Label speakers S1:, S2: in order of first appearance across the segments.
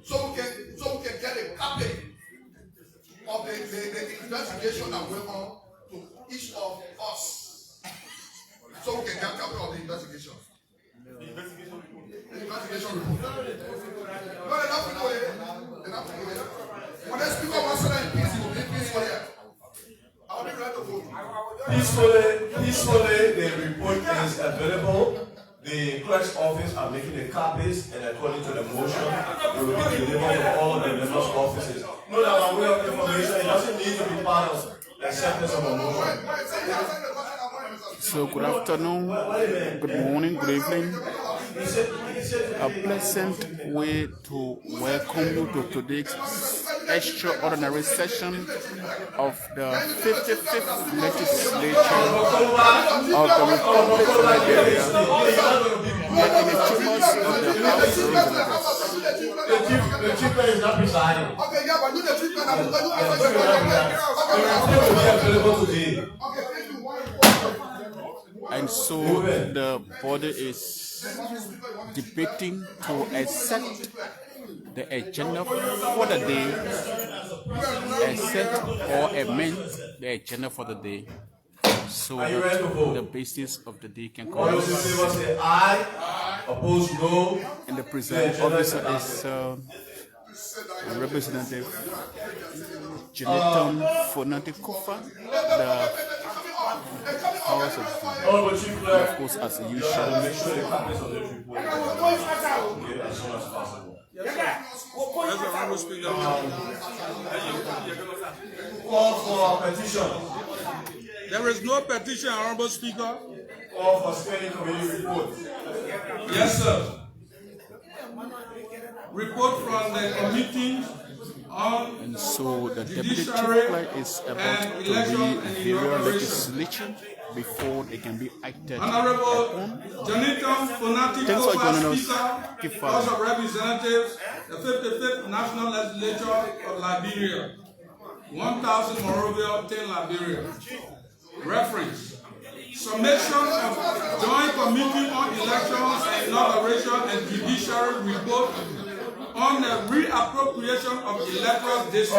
S1: so we can get a copy of the investigation that went on to each of us. So we can get a copy of the investigation. The investigation report. No, they're not people here. They're not people here. When the speaker wants to in peace, he will be peaceful here. I'll be ready to vote.
S2: Peacefully, the report is available. The clerk's office are making the copies, and according to the motion, it will be delivered to all the members' offices. No, that I'm aware of information. It doesn't need to be part of the acceptance of a motion.
S3: So good afternoon, good morning, good evening. A pleasant way to welcome you to today's extraordinary session of the 55th legislature of the Republic of Liberia here in the chambers of the House of Representatives.
S2: The chief is not presiding.
S3: And so the body is debating to accept the agenda for the day, accept or amend the agenda for the day, so that the basis of the day can come.
S2: Say aye, oppose no.
S3: And the presiding officer is Representative Jonathan Fonante Kofa, the House of, of course, as usual.
S2: Make sure the copies of the report as soon as possible. Call for a petition.
S4: There is no petition, Honorable Speaker.
S2: Call for standing committee report.
S4: Yes, sir. Report from the committee on
S3: And so the deputy chief clerk is about to read various legislation before they can be acted
S4: Honorable
S3: upon.
S4: Jonathan Fonati
S3: Thanks for joining us.
S4: Speaker,
S3: Keep
S4: House of
S3: following.
S4: Representatives, the 55th National Legislature of Liberia, 1000 Monrovia, 10 Liberia. Reference: Summation of Joint Committee on Elections and Inauguration and Judiciary Report on the reappropriation of electoral districts.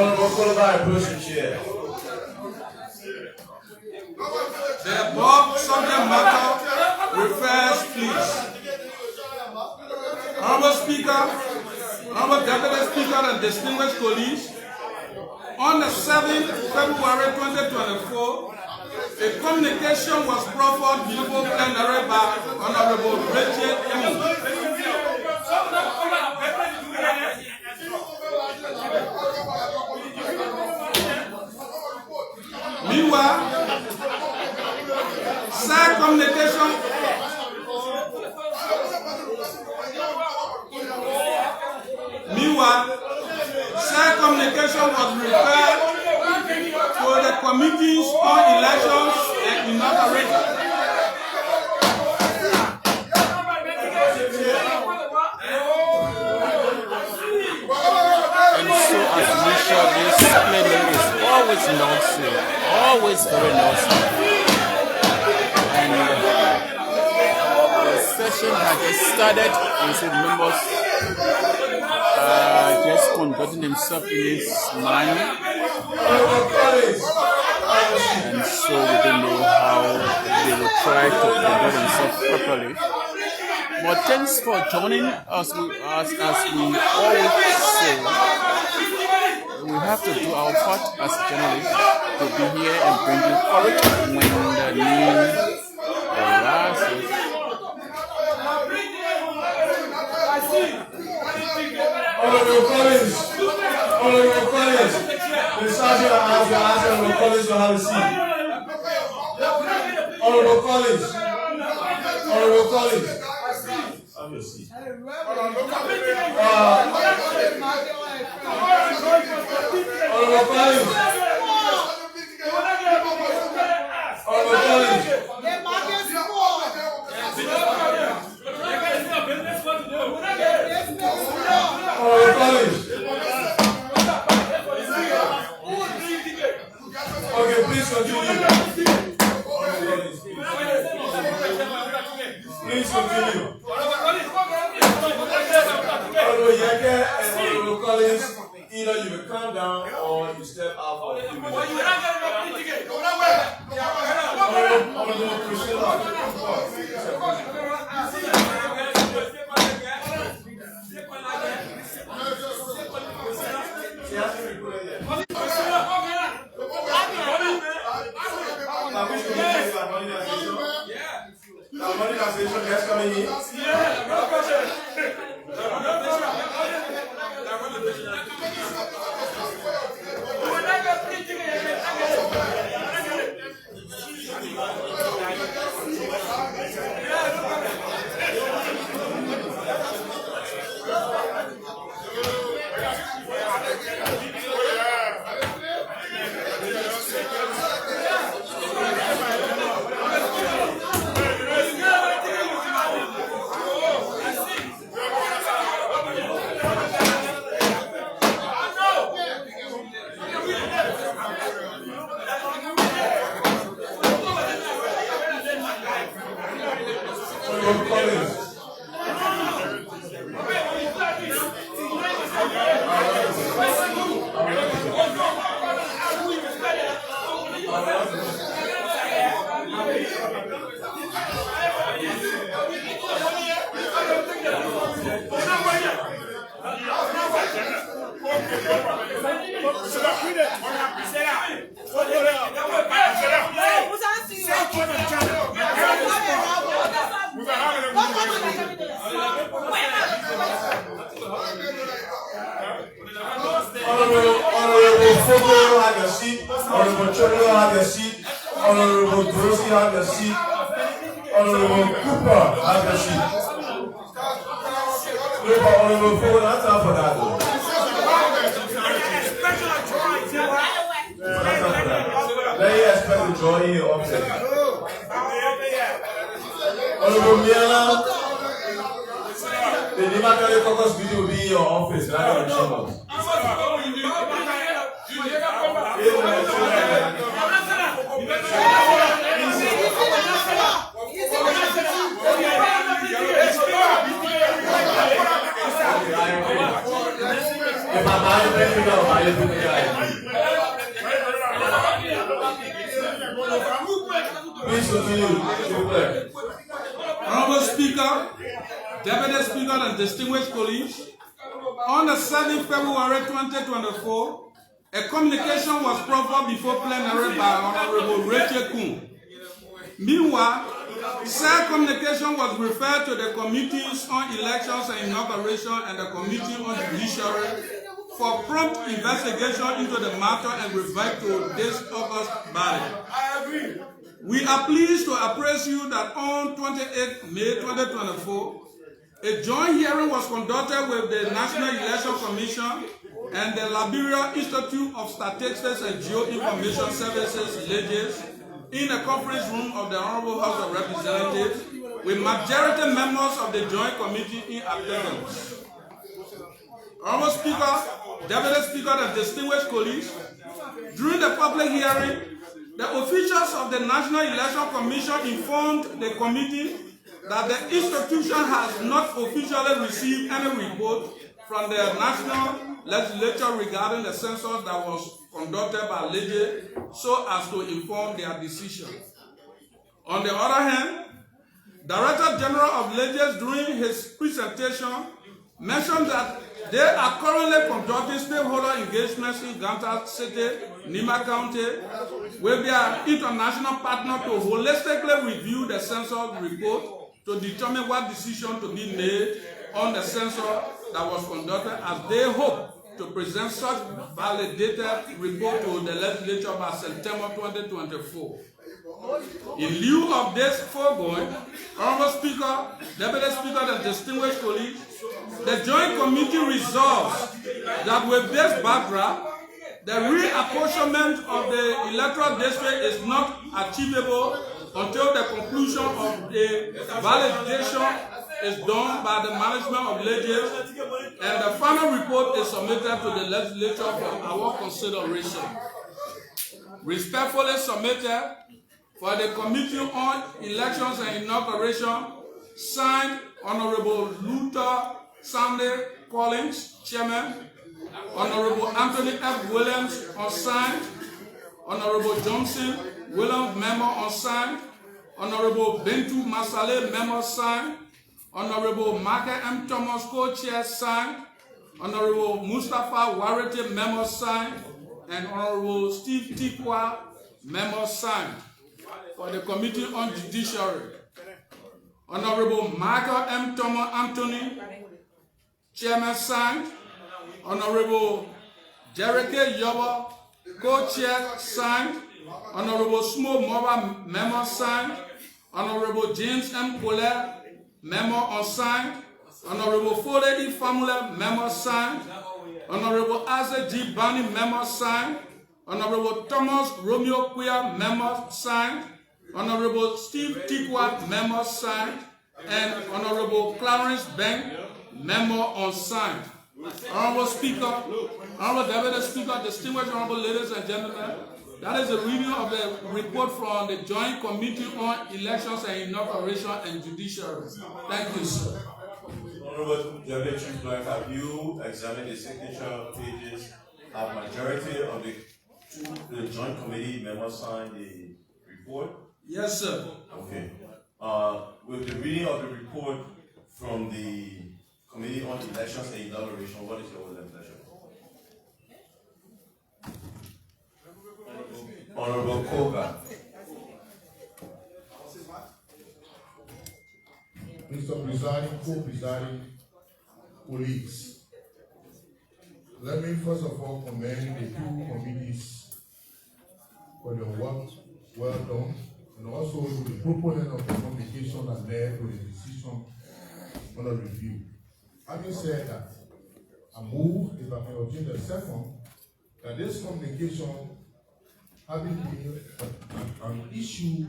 S4: The above subject matter refers, please. Honorable Speaker, Honorable Deputy Speaker, and distinguished colleagues, on the 7th February 2024, a communication was proffered before plenary by Honorable Richard M. Meanwhile, said communication was referred to the committees on elections and inauguration.
S3: And so as usual, this plenary is always noisy, always very noisy. And the session has just started, and so members just conducting themselves in this manner. And so we don't know how they will try to conduct themselves properly. But thanks for joining us as we always say. We have to do our part as journalists to be here and bring you courage when the news arises.
S2: Honorable Collins, the sergeant Honorable Collins will have a seat. Honorable Collins, have your seat. Honorable Okay, please continue. Please continue. Collins, either you will calm down or you step out of the Guys coming in. Honorable Fogo, have your seat. Honorable Cholo, have your seat. Honorable Dorosi, have your seat. Honorable Cooper, have your seat. Honorable Fogo, not time for that. Let you expect to join you upset. Honorable Miana, the Nimakari Caucus video will be in your office, right on the chambers. Please continue.
S4: Honorable Speaker, Deputy Speaker, and distinguished colleagues, on the 7th February 2024, a communication was proffered before plenary by Honorable Rachel Kuhn. Meanwhile, said communication was referred to the Committees on Elections and Inauguration and the Committee on Judiciary for prompt investigation into the matter and referred to this August body. We are pleased to apprise you that on 28 May 2024, a joint hearing was conducted with the National Election Commission and the Liberia Institute of Statistics and Geoinformation Services, LEGES, in the conference room of the Honorable House of Representatives, with majority members of the Joint Committee in attendance. Honorable Speaker, Deputy Speaker, and distinguished colleagues, during the public hearing, the officials of the National Election Commission informed the committee that the institution has not officially received any report from the National Legislature regarding the census that was conducted by LEGE so as to inform their decision. On the other hand, Director General of LEGE during his presentation mentioned that they are currently conducting stakeholder engagements in Ganta City, Nima County, with their international partner to holistically review the census report to determine what decision to be made on the census that was conducted, as they hope to present such validated report to the legislature by September 2024. In lieu of this foregoing, Honorable Speaker, Deputy Speaker, and distinguished colleagues, the Joint Committee resolves that with this backdrop, the reapportionment of the electoral district is not achievable until the conclusion of the validation is done by the management of LEGE and the final report is submitted to the legislature for our consideration. Respectfully submitted for the Committee on Elections and Inauguration, signed Honorable Luther Sandy Collins, Chairman, Honorable Anthony F. Williams, unsigned. Honorable Johnson Williams, member, unsigned. Honorable Bentu Masale, member, signed. Honorable Michael M. Thomas, co-chair, signed. Honorable Mustafa Warete, member, signed. And Honorable Steve Tikwa, member, signed. For the Committee on Judiciary, Honorable Michael M. Thomas Anthony, chairman, signed. Honorable Jereke Yoba, co-chair, signed. Honorable Smo Moba, member, signed. Honorable James M. Kohler, member, unsigned. Honorable Foledi Famula, member, signed. Honorable Asa G. Bani, member, signed. Honorable Thomas Romeo Quia, member, signed. Honorable Steve Tikwa, member, signed. And Honorable Clarence Bank, member, unsigned. Honorable Speaker, Honorable Deputy Speaker, distinguished honorable ladies and gentlemen, that is a review of the report from the Joint Committee on Elections and Inauguration and Judiciary. Thank you, sir.
S2: Honorable Deputy Chief Clerk, have you examined the signature pages? Have majority of the Joint Committee members signed the report?
S4: Yes, sir.
S2: Okay. With the reading of the report from the Committee on Elections and Inauguration, what is your pleasure? Honorable Koga.
S5: Mr. Presiding, co-presiding colleagues, let me first of all commend the two committees for their work well done, and also to the proponent of the communication that led to the decision on the review. Having said that, I move, if I may obtain the second, that this communication having been an issue,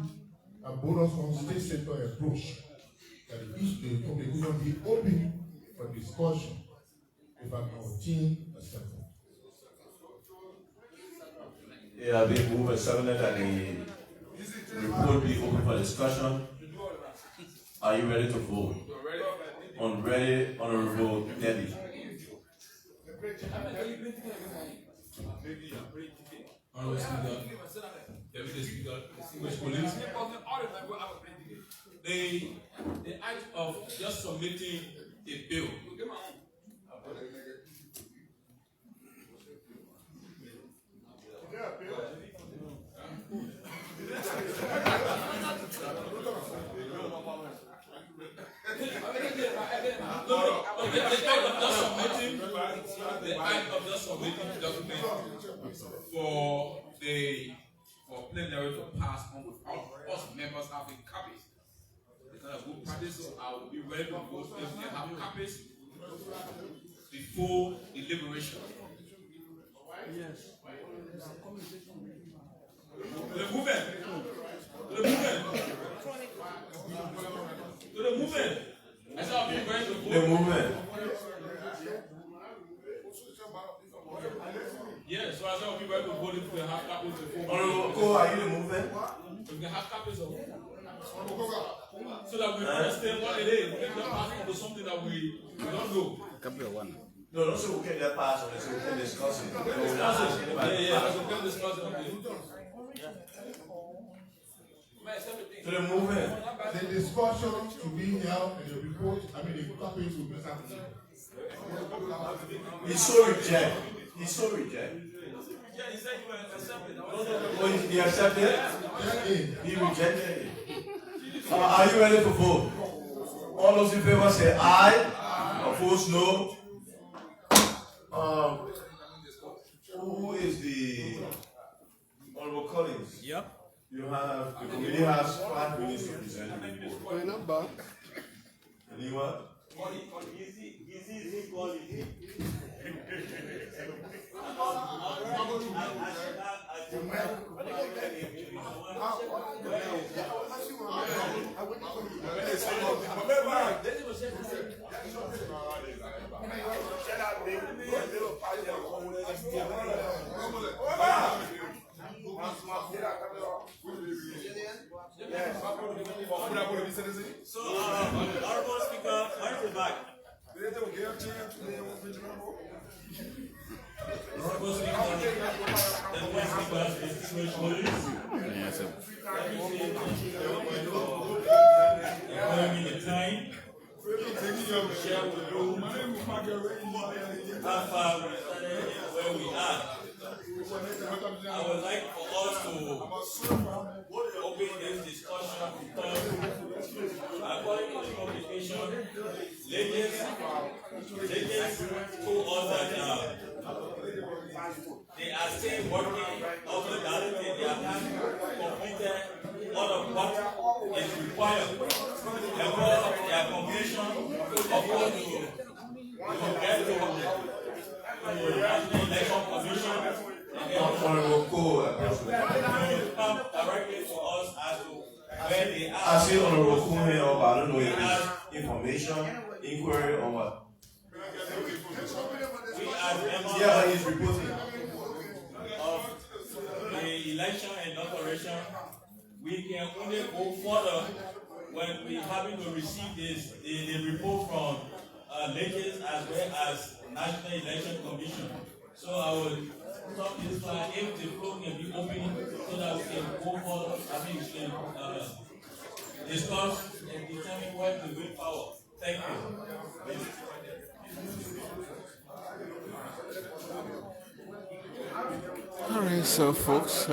S5: a bonus on state sector approach, that the communication be open for discussion, if I may obtain a second.
S2: It has been moved and seconded that the report be open for discussion. Are you ready to vote? On ready, Honorable Debbie.
S6: Honorable Speaker, Deputy Speaker, distinguished colleagues, the act of just submitting a bill. The act of just submitting document for plenary to pass on without us members having copies. It's not a good practice, so I will be ready to vote if they have copies before deliberation. Yes. To the movement. I said I'll be ready to vote.
S2: The movement.
S6: Yes, so I said I'll be ready to vote if we have copies before.
S2: Honorable Ko, are you the movement?
S6: If we have copies of it. So that we understand what it is. We can just ask for something that we don't know.
S2: No, don't say we can get pass on it, so we can discuss it.
S6: Yeah, we can discuss it.
S2: To the movement.
S5: The discussion to be held and the report, the copies will be presented.
S2: He's so reject. He said you were accepted. Oh, he accepted it? He rejected it. Are you ready to vote? All those in favor say aye. Opposed, no. Who is the Honorable Collins?
S3: Yep.
S2: You have the committee has 5 minutes to present the report. Anyone?
S6: So, Honorable Speaker, where's the back?
S7: distinguished colleagues.
S3: Yes, sir.
S7: Giving me the time to share with you how far we started and where we are. I would like for us to open this discussion because according to the communication, ladies told us that they are still working on the reality. They have not completed all of what is required. Therefore, their completion of what to get to the National Election Commission
S2: Honorable Cole,
S7: come directly to us as to where they are.
S2: I see Honorable Cole here, but I don't know if it's information, inquiry, or what.
S7: We as members
S2: Yeah, but he's reporting.
S7: of the election and inauguration, we can only go further when we happen to receive the report from legislators as well as National Election Commission. So I will stop this far if the floor can be open so that we can go further. I mean, we can discuss and determine what the way forward. Thank you.
S3: All right, so folks,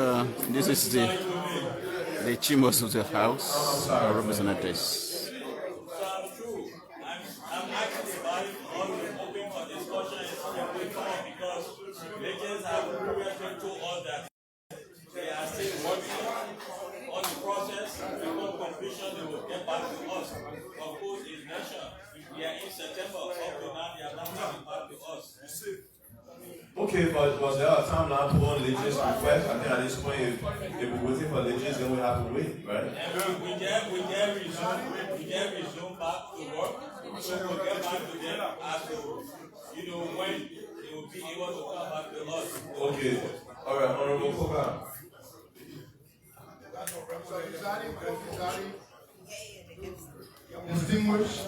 S3: this is the chambers of the House of Representatives.
S7: So I'm true. I'm actually about it all open for discussion and way forward because legislators have previously told us that they are still working on the process. Before completion, they will get back to us. Of course, it's nation. We are in September. Up to now, they have not come back to us.
S2: Okay, but was there a time now to one legis request? I think at this point, if we're waiting for legis, then we have to wait, right?
S7: And we get resume back to work. So we'll get back to them as to, when they will be able to come back to us.
S2: Okay, all right, Honorable Koka.
S5: Distinguished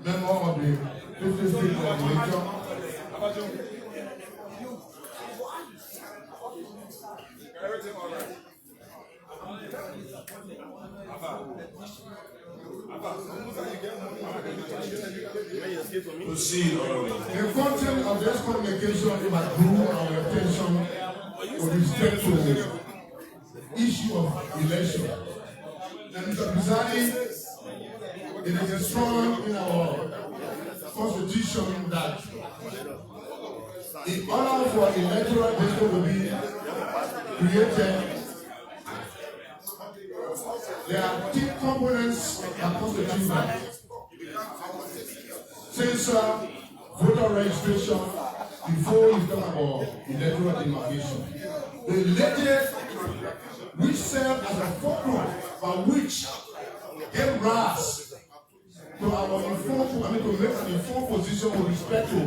S5: member of the 50th State Legislature,
S2: Proceed, Honorable.
S5: the content of this communication is my drew our attention with respect to the issue of election. And Mr. Presiding, it is strong in our constitution that in order for electoral district to be created, there are key components that constitute that. Censor, voter registration, before you talk about electoral demarcation. The legend which serve as a fulcrum by which gave rise to our informed, to make an informed position with respect to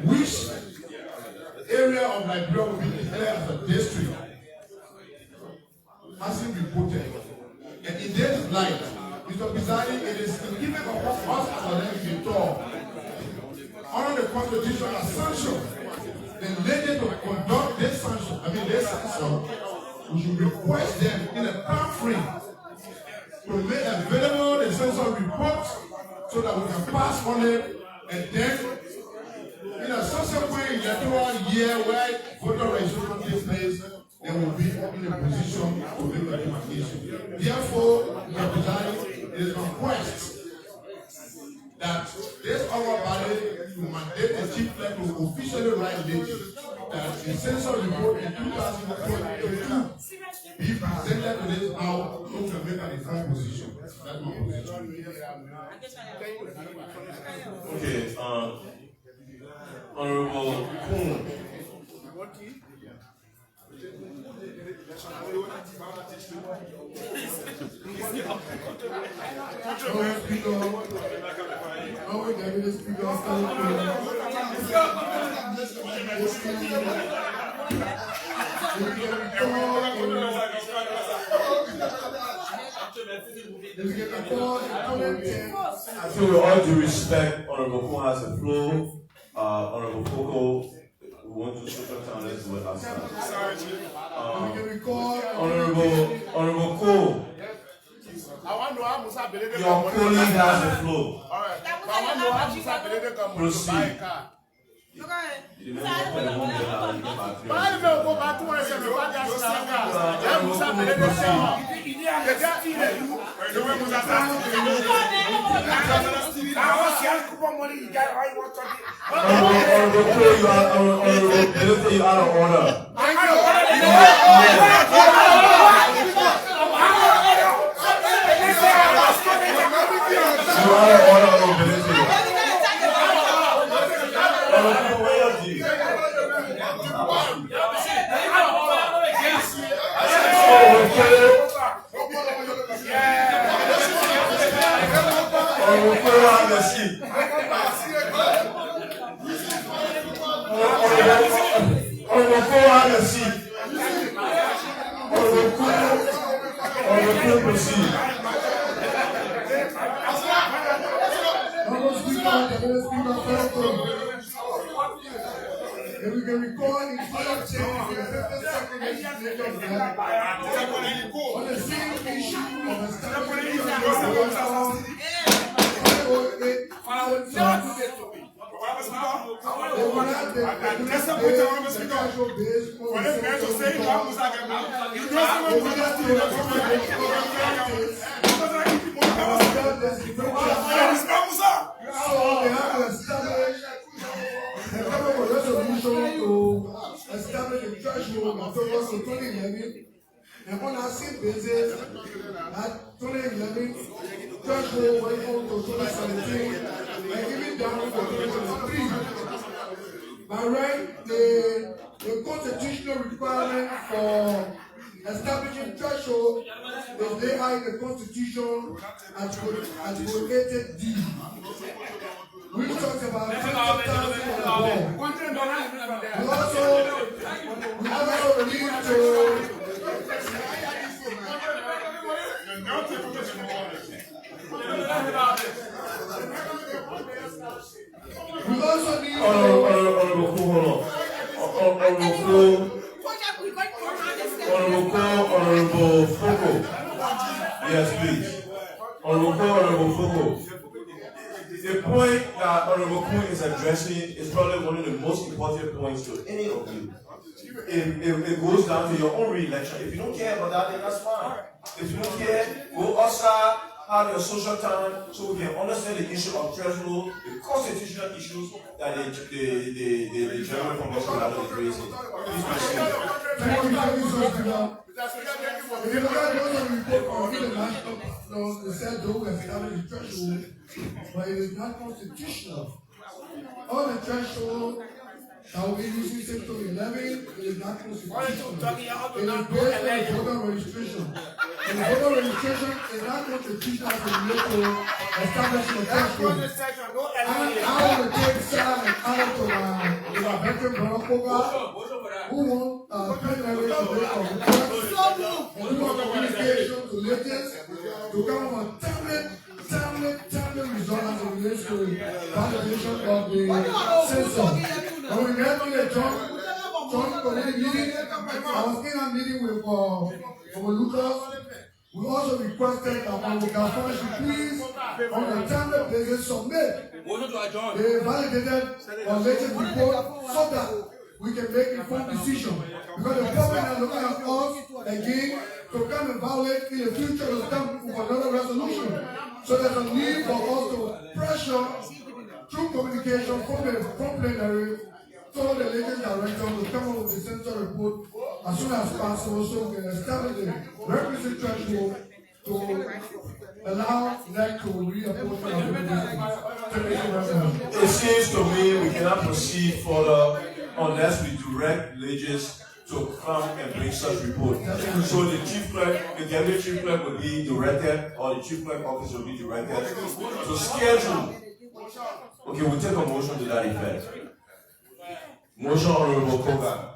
S5: which area of Liberia will be declared as a district hasn't been reported. And in this light, Mr. Presiding, it is given upon us as a legislator under the constitutional sanction, the legend to conduct this sanction, this sanction, we should request them in a time frame to make available the censor report so that we can pass on it, and then in a subsequent electoral year where voter registration takes place, they will be in a position to make a demarcation. Therefore, Mr. Presiding, it is a request that this our body to mandate the chief clerk to officially write legis that the censor report in 2022 be presented to this house to make an informed position. That's my position.
S2: Okay, Honorable Kuhn. So with all due respect, Honorable Kuhn has the floor. Honorable Coco, we want going to social town, let's do it outside.
S5: We can record.
S2: Honorable Cole.
S8: I want to know how Musa Belede
S2: Your colleague has the floor.
S8: All right. I want to know how Musa Belede come to buy a car.
S2: You didn't want to pay the home bill out, you get back to
S8: But I don't go back to one and say, "Look at that car." Yeah, Musa Belede say, "The guy in there, the way Musa I was here to put money. You got why you want to be?
S2: Honorable Cole, you are out of order. You are out of order, Honorable.
S5: And we can record in front of on the same issue of establishing establish a threshold of focus to 2011, and on that same basis, that 2011 threshold went on to 2017, and even down to 2023. By right, the constitutional requirement for establishing threshold is laid out in the Constitution advocated D, which talks about 50,000 for the ball. We also need to
S2: Honorable Fogo. Yes, please. Honorable Fogo. The point that Honorable Kuhn is addressing is probably one of the most important points to any of you. It goes down to your own re-election. If you don't care about that, then that's fine. If you don't care, go outside, have your social time, so we can understand the issue of threshold, the constitutional issues that the German Convention is raising. Please proceed.
S5: Thank you so much. If you look at the report from the national, they said though we established the threshold, but it is not constitutional. All the threshold that will be using since 2011, it is not constitutional. It is based on the voter registration. And the voter registration is not constitutional to relate to establishing a threshold. I will take side out to our veteran Barack Obama, who won preliminary communication to leaders to come up with timely results as it relates to validation of the census. When we met on the joint committee meeting, I was in a meeting with Lucas. We also requested that when we can finish, please, on a timely basis, submit the validated or latest report so that we can make informed decision. Because the government is looking at us again to come and violate in the future to come with another resolution. So there's a need for us to pressure through communication from plenary to the latest director to come up with the central report as soon as possible so we can establish the requisite threshold to allow them to reappoint the
S2: It seems to me we cannot proceed further unless we direct villages to come and bring such report. So the chief clerk, the deputy chief clerk will be directed, or the chief clerk office will be directed to schedule. Okay, we'll take a motion to that effect. Motion, Honorable Koga.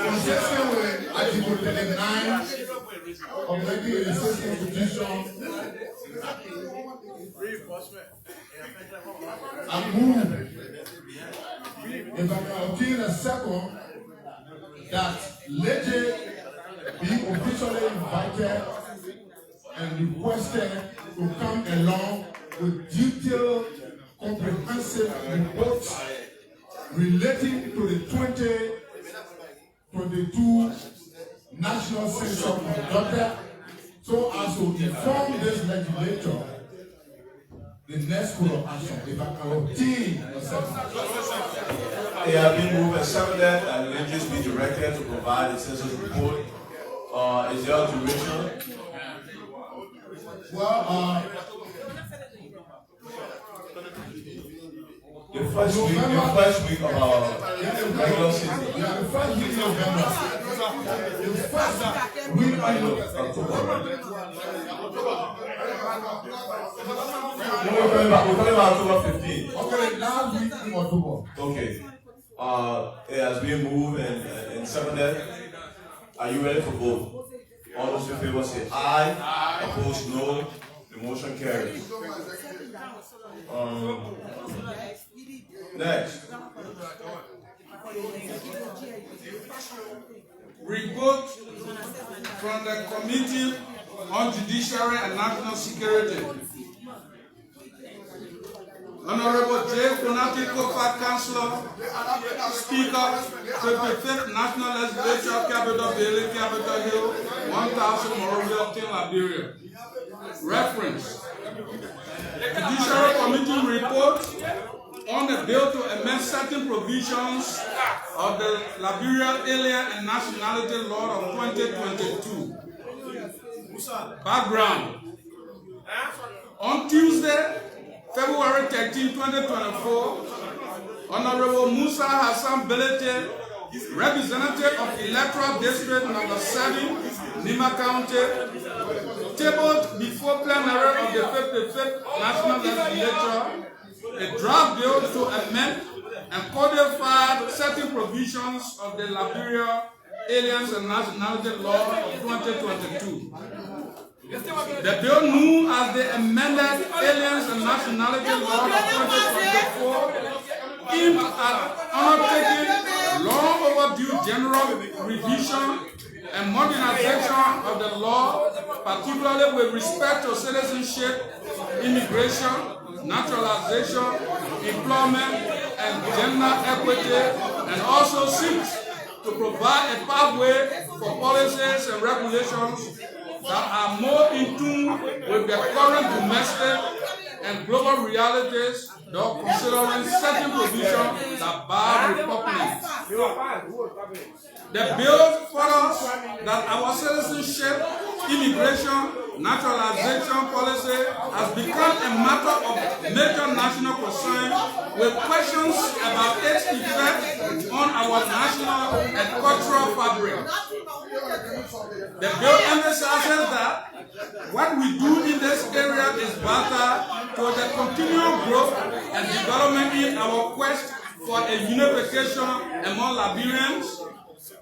S5: Consistent with Article 39 of 1986 Constitution, I move, if I can obtain a second, that Legend be officially invited and requested to come along with detailed, comprehensive reports relating to the 2022 National Census conducted, so as to inform this legislature the next course of action. If I can obtain a second.
S2: They have been moved and seconded and will just be directed to provide the census report. Is there a duration?
S5: Well,
S2: The first week of our regular season.
S5: yeah, the first week of November. The first week of
S2: October. We're talking about October 15.
S5: Okay, last week in October.
S2: Okay. It has been moved and seconded. Are you ready for vote? All those in favor say aye. Opposed no. The motion carries. Next.
S4: Report from the Committee on Judiciary and National Security. Honorable J. Konati Kofa, Councillor, Speaker, 55th National Legislature, Capital Bailey, Capital Hill, 1000 Monrovia, Liberia. Reference. Judiciary Committee report on the bill to amend certain provisions of the Liberia Alien and Nationality Law of 2022. Background. On Tuesday, February 13, 2024, Honorable Musa Hassan Belete, representative of Electoral District Number 7, Nima County, tabled before plenary of the 55th National Legislature a draft bill to amend and codify certain provisions of the Liberia Aliens and Nationality Law of 2022. The bill known as the Amended Aliens and Nationality Law of 2024 aimed at undertaking long overdue general revision and modernization of the law, particularly with respect to citizenship, immigration, naturalization, employment, and gender equity, and also seeks to provide a pathway for policies and regulations that are more in tune with the current domestic and global realities, though considering certain provisions that bar repugnance. The bill furthers that our citizenship, immigration, naturalization policy has become a matter of major national concern, with questions about its effect on our national and cultural fabric. The bill emphasizes that what we do in this area is vital to the continual growth and development in our quest for a unification among Liberians,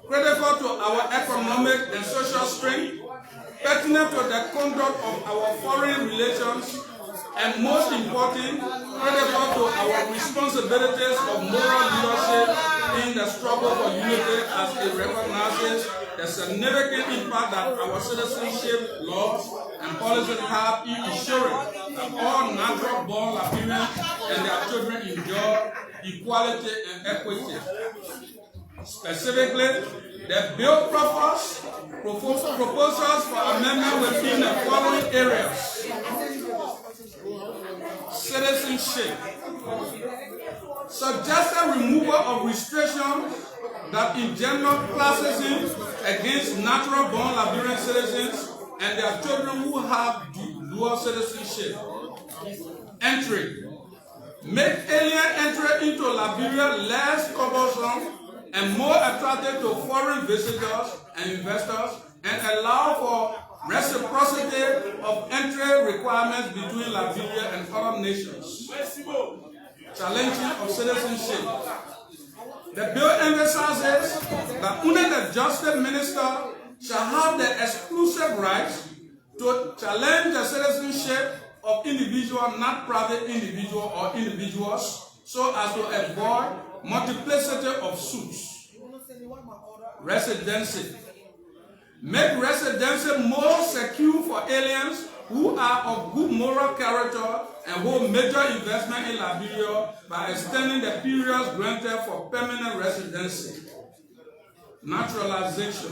S4: critical to our economic and social strength, pertinent to the conduct of our foreign relations, and most important, critical to our responsibilities of moral leadership in the struggle for unity, as it recognizes the significant impact that our citizenship laws and policies have in ensuring that all natural-born Liberians and their children enjoy equality and equity. Specifically, the bill proposals for amendment within the following areas: citizenship, suggested removal of restrictions that engender classism against natural-born Liberian citizens and their children who have dual citizenship. Entry. Make alien entry into Liberia less cumbersome and more attractive to foreign visitors and investors, and allow for reciprocity of entry requirements between Liberia and other nations. Challenging of citizenship. The bill emphasizes that only the Justice Minister shall have the exclusive have rights to challenge the citizenship of individual, not private individual or individuals, so as to avoid multiplicity of suits. Residency. Make residency more secure for aliens who are of good moral character and hold major investment in Liberia by extending the periods granted for permanent residency. Naturalization.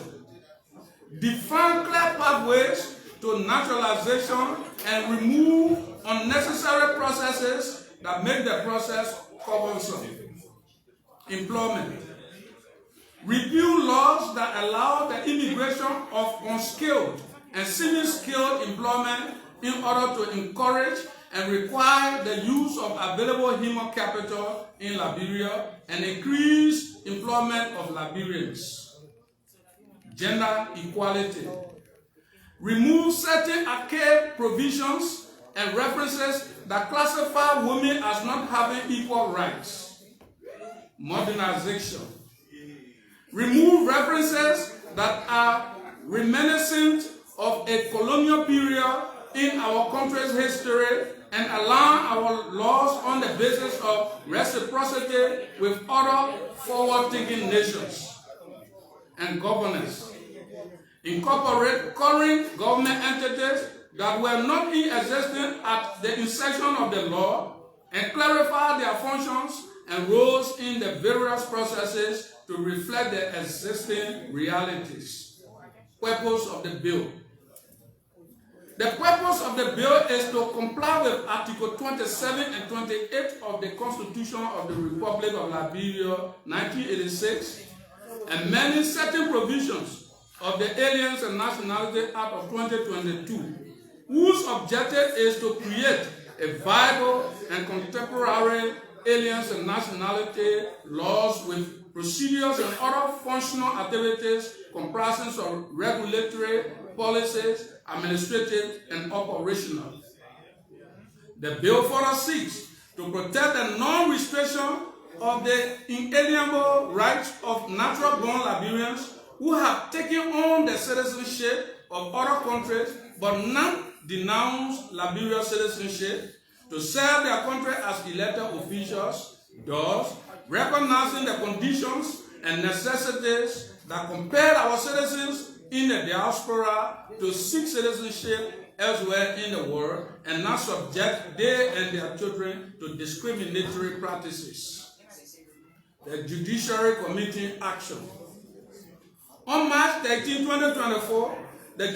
S4: Define clear pathways to naturalization and remove unnecessary processes that make the process cumbersome. Employment. Review laws that allow the immigration of unskilled and semi-skilled employment in order to encourage and require the use of available human capital in Liberia and increase employment of Liberians. Gender equality. Remove certain archaic provisions and references that classify women as not having equal rights. Modernization. Remove references that are reminiscent of a colonial period in our country's history and align our laws on the basis of reciprocity with other forward-thinking nations. And governance. Incorporate current government entities that were not in existence at the inception of the law and clarify their functions and roles in the various processes to reflect the existing realities. Purpose of the bill. The purpose of the bill is to comply with Article 27 and 28 of the Constitution of the Republic of Liberia, 1986, amending certain provisions of the Aliens and Nationality Act of 2022, whose objective is to create a viable and contemporary aliens and nationality laws with procedures and other functional activities comprising of regulatory, policies, administrative, and operational. The bill further seeks to protect the non-restriction of the inalienable rights of natural-born Liberians who have taken on the citizenship of other countries but not denounced Liberian citizenship to serve their country as elected officials, thus recognizing the conditions and necessities that compel our citizens in the diaspora to seek citizenship elsewhere in the world and not subject they and their children to discriminatory practices. The Judiciary Committee action. On March 13, 2024, the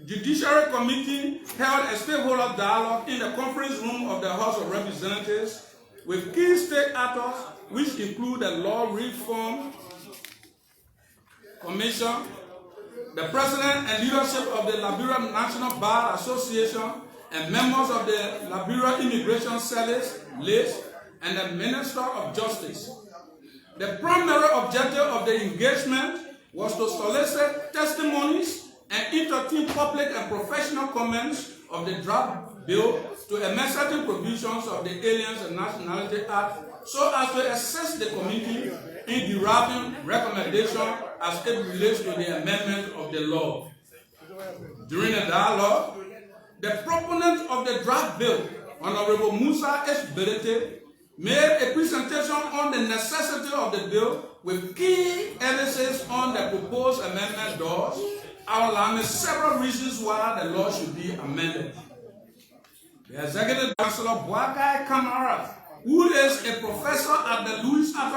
S4: Judiciary Committee held a stakeholder dialogue in the conference room of the House of Representatives with key state actors, which include the Law Reform Commission, the President and leadership of the Liberia National Bar Association, and members of the Liberia Immigration Service, LIS, and the Minister of Justice. The primary objective of the engagement was to solicit testimonies and entertain public and professional comments of the draft bill to amend certain provisions of the Aliens and Nationality Act so as to assist the committee in deriving recommendations as it relates to the amendment of the law. During the dialogue, the proponent of the draft bill, Honorable Musa H. Belete, made a presentation on the necessity of the bill with key emphasis on the proposed amendment laws, outlining several reasons why the law should be amended. The Executive Chancellor Boakai Kamara, who is a professor at the Louis Arthur